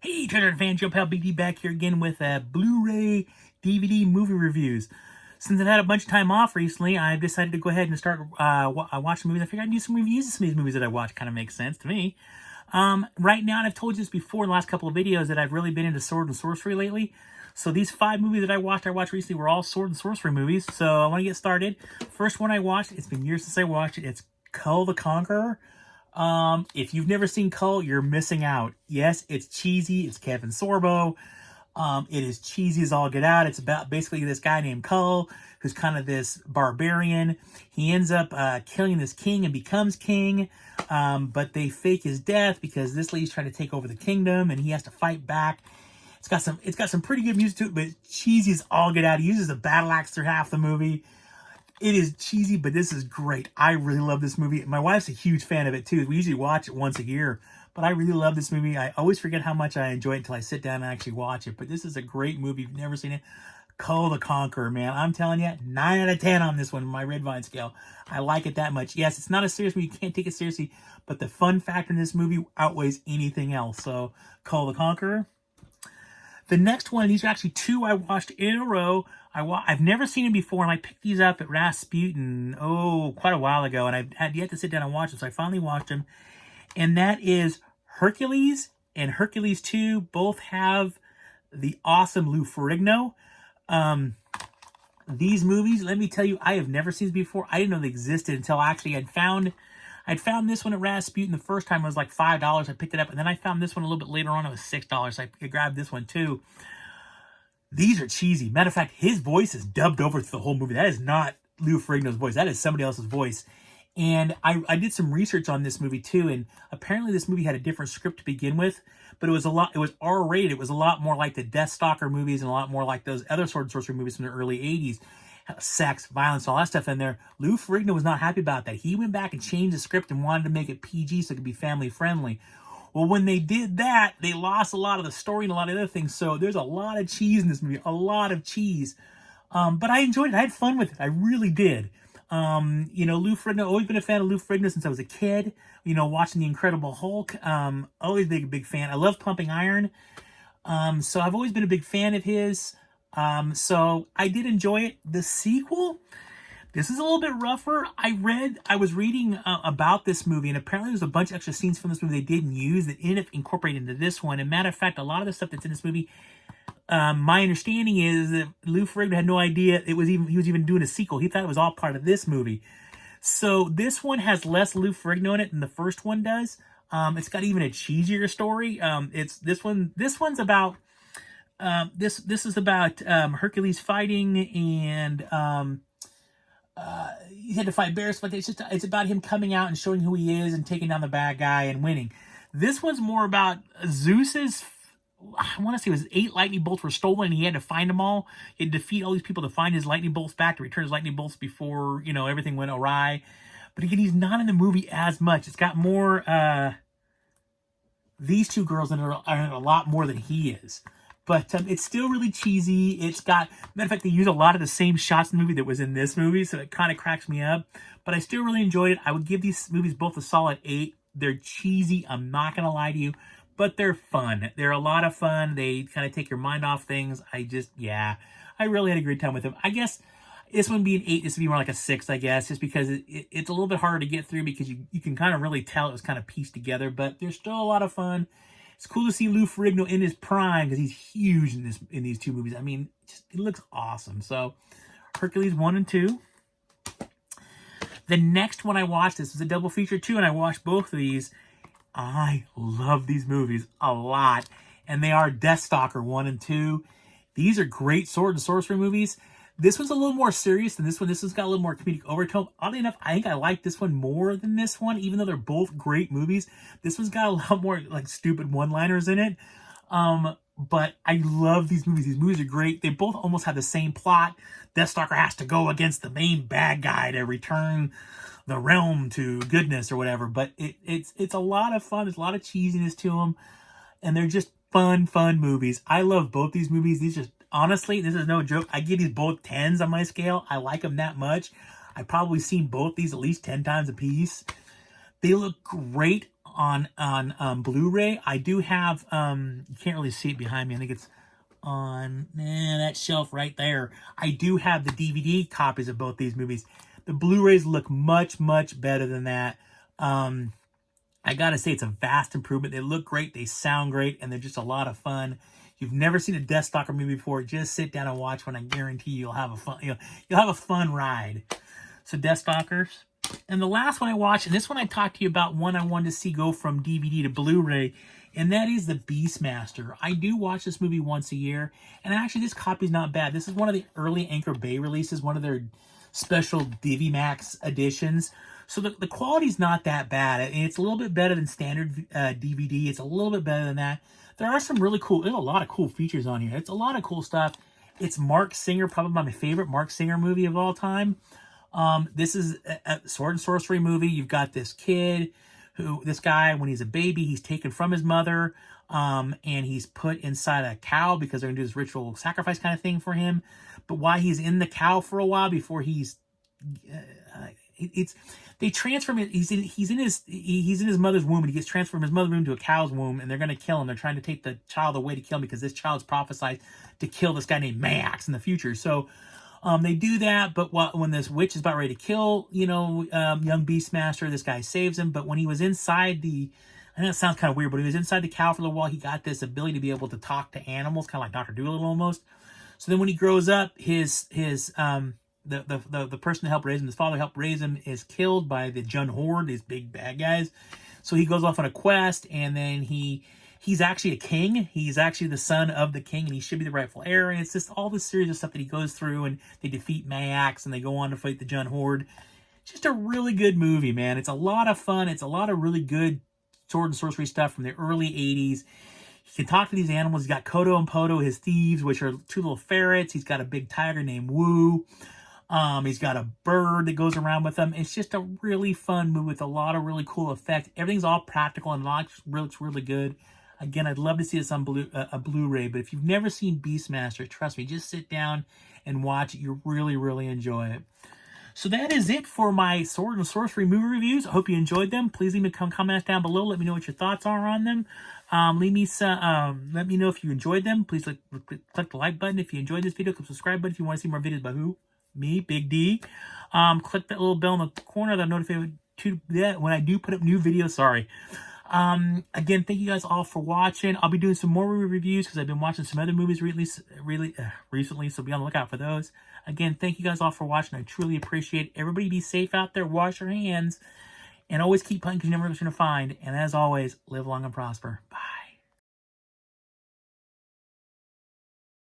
Hey, Treasure fans, your pal Big D back here again with Blu-ray DVD movie reviews. Since I've had a bunch of time off recently, I've decided to go ahead and start watching movies. I figured I'd do some reviews of some of these movies that I watch. Kind of makes sense to me. Right now, and I've told you this before in the last couple of videos, that I've really been into sword and sorcery lately. So these 5 movies that I watched recently were all sword and sorcery movies. So I want to get started. First one I watched, it's been years since I watched it. It's Cull the Conqueror. If you've never seen Cull, you're missing out. Yes, it's cheesy. It's Kevin Sorbo. It is cheesy as all get out. It's about basically this guy named Cull, who's kind of this barbarian. He ends up killing this king and becomes king. But they fake his death because this lady's trying to take over the kingdom, and he has to fight back. It's got some pretty good music to it, but cheesy as all get out. He uses a battle axe through half the movie. It is cheesy, but this is great. I really love this movie. My wife's a huge fan of it, too. We usually watch it once a year, but I really love this movie. I always forget how much I enjoy it until I sit down and actually watch it, but this is a great movie. If you've never seen it, Cull the Conqueror, man. I'm telling you, 9 out of 10 on this one, my red vine scale. I like it that much. Yes, it's not a serious movie. You can't take it seriously, but the fun factor in this movie outweighs anything else. So, Cull the Conqueror. The next one, these are actually 2 I watched in a row. I've never seen them before, and I picked these up at Rasputin, quite a while ago, and I had yet to sit down and watch them, so I finally watched them. And that is Hercules and Hercules II. Both have the awesome Lou Ferrigno. These movies, let me tell you, I have never seen these before. I didn't know they existed until actually I'd found this one at Rasputin the first time. It was like $5. I picked it up, and then I found this one a little bit later on. It was $6. So I grabbed this one too. These are cheesy. Matter of fact, his voice is dubbed over through the whole movie. That is not Lou Ferrigno's voice. That is somebody else's voice. And I did some research on this movie too, and apparently this movie had a different script to begin with, but it was R-rated. It was a lot more like the Deathstalker movies and a lot more like those other sword and sorcery movies from the early 80s. Sex, violence, all that stuff in there. Lou Ferrigno was not happy about that. He went back and changed the script and wanted to make it PG so it could be family friendly. Well, when they did that, they lost a lot of the story and a lot of other things. So there's a lot of cheese in this movie, a lot of cheese. But I enjoyed it. I had fun with it. I really did. Lou Ferrigno, always been a fan of Lou Ferrigno since I was a kid. Watching The Incredible Hulk. Always been a big fan. I love Pumping Iron. So I've always been a big fan of his. So I did enjoy it. The sequel, this is a little bit rougher. I was reading about this movie, and apparently there's a bunch of extra scenes from this movie they didn't use that ended up incorporated into this one. And matter of fact, a lot of the stuff that's in this movie, my understanding is that Lou Ferrigno had no idea he was even doing a sequel. He thought it was all part of this movie. So this one has less Lou Ferrigno in it than the first one does. It's got even a cheesier story. This one's about this is about Hercules fighting, and he had to fight bears, but it's about him coming out and showing who he is and taking down the bad guy and winning. This one's more about Zeus's, I want to say it was 8 lightning bolts were stolen, and he had to find them all. He had to defeat all these people to find his lightning bolts back, to return his lightning bolts before, everything went awry. But again, he's not in the movie as much. It's got more, these 2 girls are in a lot more than he is. But it's still really cheesy. It's got, matter of fact, they use a lot of the same shots in the movie that was in this movie, so it kind of cracks me up. But I still really enjoyed it. I would give these movies both a solid 8. They're cheesy, I'm not going to lie to you, but they're fun. They're a lot of fun. They kind of take your mind off things. I really had a great time with them. I guess this one being 8, this would be more like a 6, I guess, just because it's a little bit harder to get through because you can kind of really tell it was kind of pieced together, but they're still a lot of fun. It's cool to see Lou Ferrigno in his prime because he's huge in these 2 movies. I mean, it looks awesome. So, Hercules 1 and 2. The next one I watched, this was a double feature too, and I watched both of these. I love these movies a lot, and they are Deathstalker 1 and 2. These are great sword and sorcery movies. This one's a little more serious than this one. This one's got a little more comedic overtone. Oddly enough, I think I like this one more than this one, even though they're both great movies. This one's got a lot more like stupid one-liners in it. But I love these movies. These movies are great. They both almost have the same plot. Deathstalker has to go against the main bad guy to return the realm to goodness or whatever. But it's a lot of fun. There's a lot of cheesiness to them, and they're just fun movies. I love both these movies. These just, honestly, this is no joke. I give these both 10s on my scale. I like them that much. I've probably seen both these at least 10 times a piece. They look great on Blu-ray. I do have you can't really see it behind me. I think it's on that shelf right there. I do have the DVD copies of both these movies. The Blu-rays look much better than that. I gotta say, it's a vast improvement. They look great, they sound great, and they're just a lot of fun. If you've never seen a Deathstalker movie before, just sit down and watch one. I guarantee you'll have a fun, you'll have a fun ride. So Deathstalkers. And the last one I watched, and this one I talked to you about, one I wanted to see go from DVD to Blu-ray, and that is the Beastmaster. I do watch this movie once a year, and actually this copy's not bad. This is one of the early Anchor Bay releases, one of their special DiviMax editions. So the quality's not that bad. It's a little bit better than standard DVD. It's a little bit better than that. There are some really cool, there's a lot of cool features on here. It's a lot of cool stuff. It's Mark Singer, probably my favorite Mark Singer movie of all time. This is a sword and sorcery movie. You've got this kid this guy, when he's a baby, he's taken from his mother, and he's put inside a cow because they're going to do this ritual sacrifice kind of thing for him. But while he's in the cow for a while before he's, they transfer him. He's in his mother's womb, and he gets transferred from his mother's womb to a cow's womb, and they're going to kill him. They're trying to take the child away to kill him because this child's prophesied to kill this guy named Max in the future. So they do that, but when this witch is about ready to kill, young Beastmaster, this guy saves him. But when he was inside I know it sounds kind of weird, but he was inside the cow for a while, he got this ability to be able to talk to animals, kind of like Dr. Dolittle almost. So then when he grows up, the person that helped raise him, his father helped raise him, is killed by the Jun Horde, these big bad guys. So he goes off on a quest, and then he's actually a king. He's actually the son of the king, and he should be the rightful heir. And it's just all this series of stuff that he goes through, and they defeat Max, and they go on to fight the Jun Horde. Just a really good movie, man. It's a lot of fun. It's a lot of really good sword and sorcery stuff from the early 80s. He can talk to these animals. He's got Kodo and Podo, his thieves, which are two little ferrets. He's got a big tiger named Wu. He's got a bird that goes around with him. It's just a really fun movie with a lot of really cool effects. Everything's all practical and looks really good. Again, I'd love to see this on a Blu-ray, but if you've never seen Beastmaster, trust me, just sit down and watch it. You'll really enjoy it. So that is it for my sword and sorcery movie reviews. I hope you enjoyed them. Please leave me comments down below. Let me know what your thoughts are on them. Let me know if you enjoyed them. Please click the like button if you enjoyed this video. Click the subscribe button if you want to see more videos by who? Me, Big D. Click that little bell in the corner that notified when I do put up new videos. Sorry. Again, thank you guys all for watching. I'll be doing some more movie reviews because I've been watching some other movies recently, so be on the lookout for those. Again, thank you guys all for watching. I truly appreciate it. Everybody be safe out there. Wash your hands. And always keep hunting because you never know what you're going to find. And as always, live long and prosper. Bye.